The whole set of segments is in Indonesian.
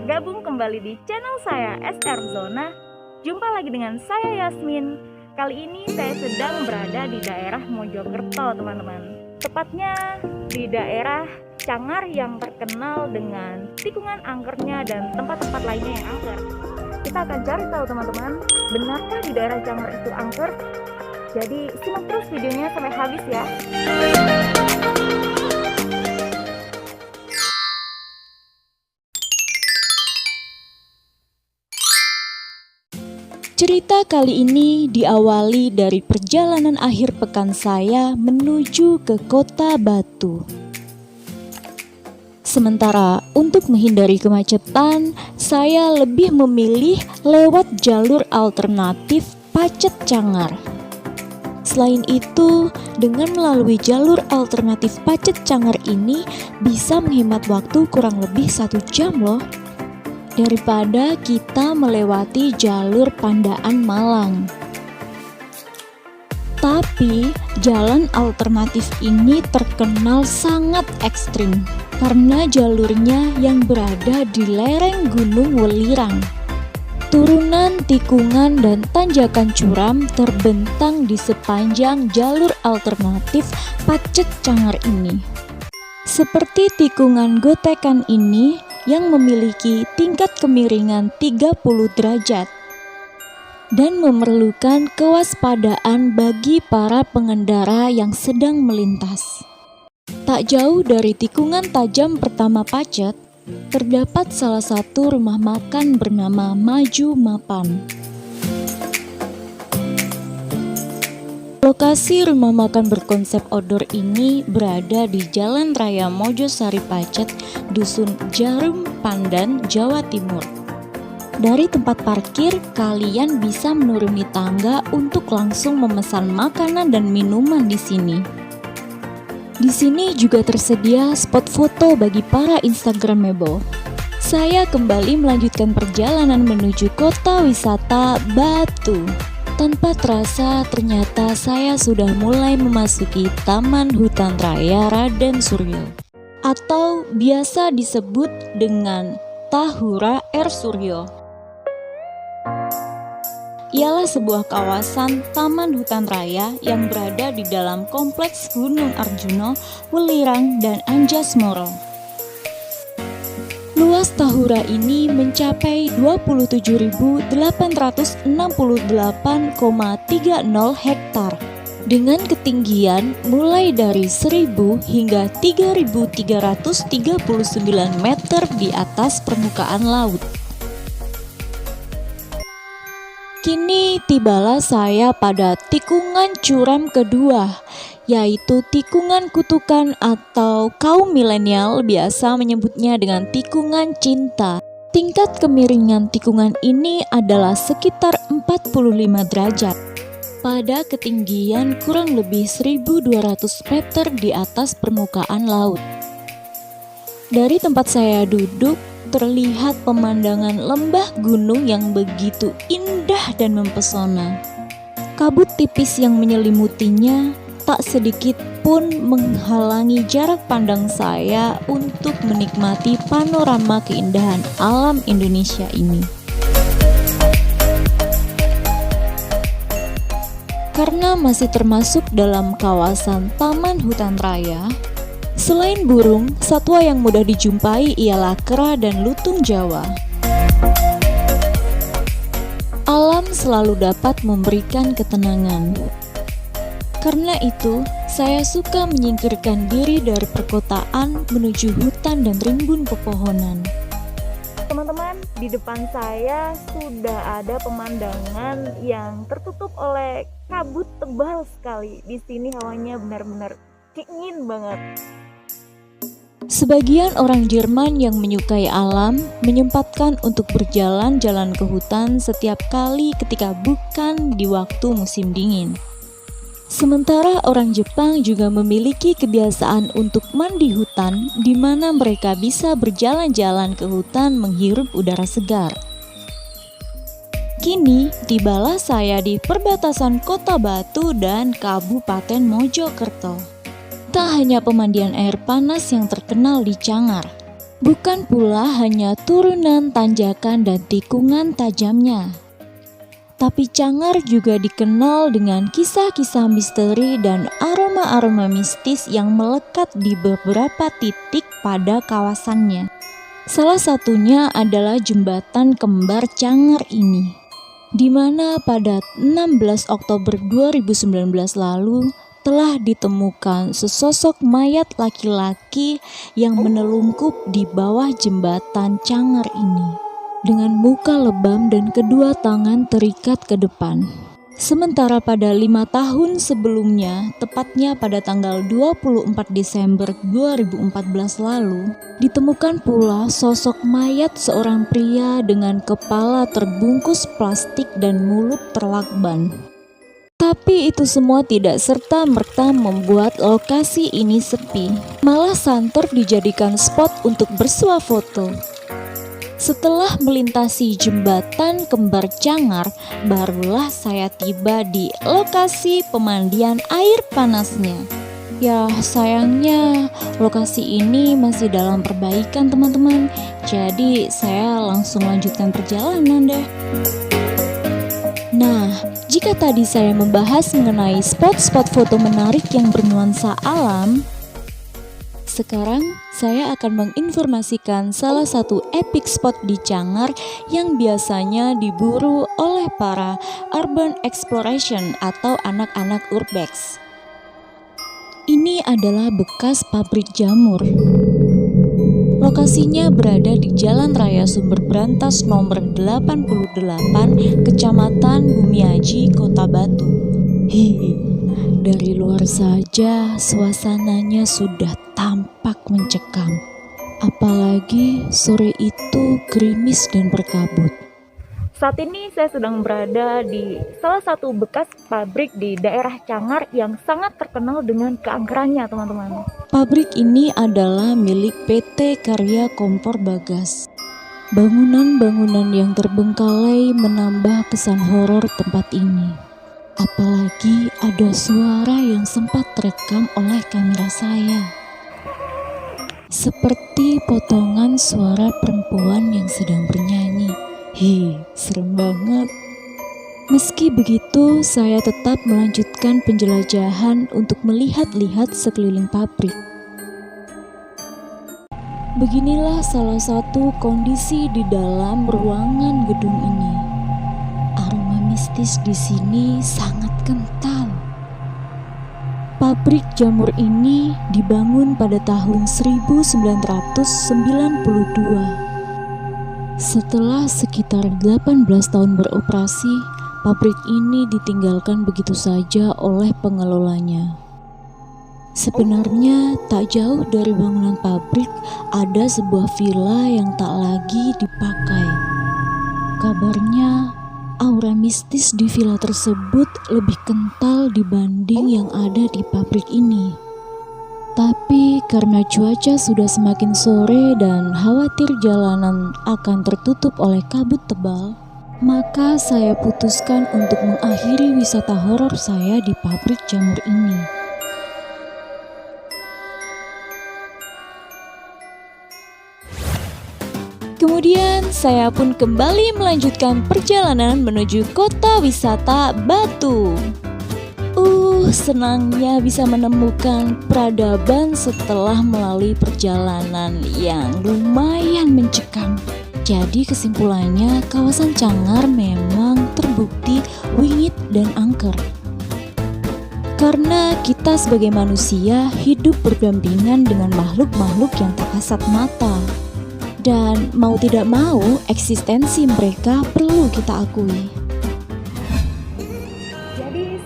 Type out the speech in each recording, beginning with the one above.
bergabung kembali di channel saya SR Zona. Jumpa lagi dengan saya Yasmin. Kali ini saya sedang berada di daerah Mojokerto teman-teman. Tepatnya di daerah Cangar yang terkenal dengan tikungan angkernya dan tempat-tempat lainnya yang angker. Kita akan cari tahu teman-teman, benarkah di daerah Cangar itu angker? Jadi simak terus videonya sampai habis ya. Cerita kali ini diawali dari perjalanan akhir pekan saya menuju ke Kota Batu. Sementara untuk menghindari kemacetan, saya lebih memilih lewat jalur alternatif Pacet Cangar. Selain itu, dengan melalui jalur alternatif Pacet Cangar ini bisa menghemat waktu kurang lebih 1 jam loh, daripada kita melewati jalur Pandaan Malang. Tapi jalan alternatif ini terkenal sangat ekstrim karena jalurnya yang berada di lereng Gunung Welirang. Turunan, tikungan, dan tanjakan curam terbentang di sepanjang jalur alternatif Pacet Cangar ini. Seperti tikungan Gotekan ini yang memiliki tingkat kemiringan 30 derajat dan memerlukan kewaspadaan bagi para pengendara yang sedang melintas. Tak jauh dari tikungan tajam pertama Pacet, terdapat salah satu rumah makan bernama Maju Mapan. Lokasi rumah makan berkonsep outdoor ini berada di Jalan Raya Mojosari Pacet, Dusun Jarum, Pandan, Jawa Timur. Dari tempat parkir, kalian bisa menuruni tangga untuk langsung memesan makanan dan minuman di sini. Di sini juga tersedia spot foto bagi para Instagramable. Saya kembali melanjutkan perjalanan menuju kota wisata Batu. Tanpa terasa, ternyata saya sudah mulai memasuki Taman Hutan Raya Raden Suryo, atau biasa disebut dengan Tahura R. Suryo. Ialah sebuah kawasan taman hutan raya yang berada di dalam kompleks Gunung Arjuno, Welirang, dan Anjasmoro. Luas Tahura ini mencapai 27.868,30 hektar dengan ketinggian mulai dari 1.000 hingga 3.339 meter di atas permukaan laut. Kini tibalah saya pada tikungan curam kedua, yaitu tikungan kutukan atau kaum milenial biasa menyebutnya dengan tikungan cinta. Tingkat kemiringan tikungan ini adalah sekitar 45 derajat pada ketinggian kurang lebih 1.200 meter di atas permukaan laut. Dari tempat saya duduk, terlihat pemandangan lembah gunung yang begitu indah dan mempesona. Kabut tipis yang menyelimutinya tak sedikit pun menghalangi jarak pandang saya untuk menikmati panorama keindahan alam Indonesia ini. Karena masih termasuk dalam kawasan Taman Hutan Raya, selain burung, satwa yang mudah dijumpai ialah kera dan lutung Jawa. Alam selalu dapat memberikan ketenangan. Karena itu, saya suka menyingkirkan diri dari perkotaan menuju hutan dan rimbun pepohonan. Teman-teman, di depan saya sudah ada pemandangan yang tertutup oleh kabut tebal sekali. Di sini hawanya benar-benar dingin banget. Sebagian orang Jerman yang menyukai alam menyempatkan untuk berjalan-jalan ke hutan setiap kali ketika bukan di waktu musim dingin. Sementara orang Jepang juga memiliki kebiasaan untuk mandi hutan, di mana mereka bisa berjalan-jalan ke hutan menghirup udara segar. Kini tibalah saya di perbatasan Kota Batu dan Kabupaten Mojokerto. Tak hanya pemandian air panas yang terkenal di Cangar, Bukan pula hanya turunan, tanjakan, dan tikungan tajamnya. Tapi Cangar juga dikenal dengan kisah-kisah misteri dan aroma-aroma mistis yang melekat di beberapa titik pada kawasannya. Salah satunya adalah jembatan kembar Cangar ini, di mana pada 16 Oktober 2019 lalu telah ditemukan sesosok mayat laki-laki yang menelungkup di bawah jembatan Cangar ini, dengan muka lebam dan kedua tangan terikat ke depan. Sementara pada 5 tahun sebelumnya, tepatnya pada tanggal 24 Desember 2014 lalu, ditemukan pula sosok mayat seorang pria dengan kepala terbungkus plastik dan mulut terlakban. Tapi itu semua tidak serta-merta membuat lokasi ini sepi, malah santer dijadikan spot untuk bersuah foto. Setelah melintasi jembatan kembar Cangar, barulah saya tiba di lokasi pemandian air panasnya. Ya, sayangnya lokasi ini masih dalam perbaikan teman-teman, jadi saya langsung lanjutkan perjalanan deh. Nah, jika tadi saya membahas mengenai spot-spot foto menarik yang bernuansa alam, sekarang saya akan menginformasikan salah satu epic spot di Cangar yang biasanya diburu oleh para urban exploration atau anak-anak urbex. Ini adalah bekas pabrik jamur. Lokasinya berada di Jalan Raya Sumber Brantas nomor 88, Kecamatan Bumiaji, Kota Batu. Dari luar saja suasananya sudah tampak mencekam. Apalagi sore itu gerimis dan berkabut. Saat ini saya sedang berada di salah satu bekas pabrik di daerah Cangar yang sangat terkenal dengan keangkerannya, teman-teman. Pabrik ini adalah milik PT Karya Kompor Bagas. Bangunan-bangunan yang terbengkalai menambah kesan horor tempat ini. Apalagi ada suara yang sempat terekam oleh kamera saya. Seperti potongan suara perempuan yang sedang bernyanyi. Serem banget. Meski begitu, saya tetap melanjutkan penjelajahan untuk melihat-lihat sekeliling pabrik. Beginilah salah satu kondisi di dalam ruangan gedung ini. Aroma mistis di sini sangat kental. Pabrik jamur ini dibangun pada tahun 1992. Setelah sekitar 18 tahun beroperasi, pabrik ini ditinggalkan begitu saja oleh pengelolanya. Sebenarnya tak jauh dari bangunan pabrik ada sebuah villa yang tak lagi dipakai. Kabarnya aura mistis di villa tersebut lebih kental dibanding yang ada di pabrik ini. Tapi karena cuaca sudah semakin sore dan khawatir jalanan akan tertutup oleh kabut tebal, maka saya putuskan untuk mengakhiri wisata horor saya di pabrik jamur ini. Kemudian saya pun kembali melanjutkan perjalanan menuju kota wisata Batu. Senangnya bisa menemukan peradaban setelah melalui perjalanan yang lumayan mencekam. Jadi kesimpulannya, kawasan Cangar memang terbukti wingit dan angker. Karena kita sebagai manusia hidup berdampingan dengan makhluk-makhluk yang tak kasat mata. Dan mau tidak mau, eksistensi mereka perlu kita akui.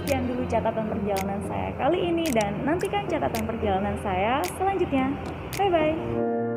Sekian dulu catatan perjalanan saya kali ini dan nantikan catatan perjalanan saya selanjutnya. Bye-bye.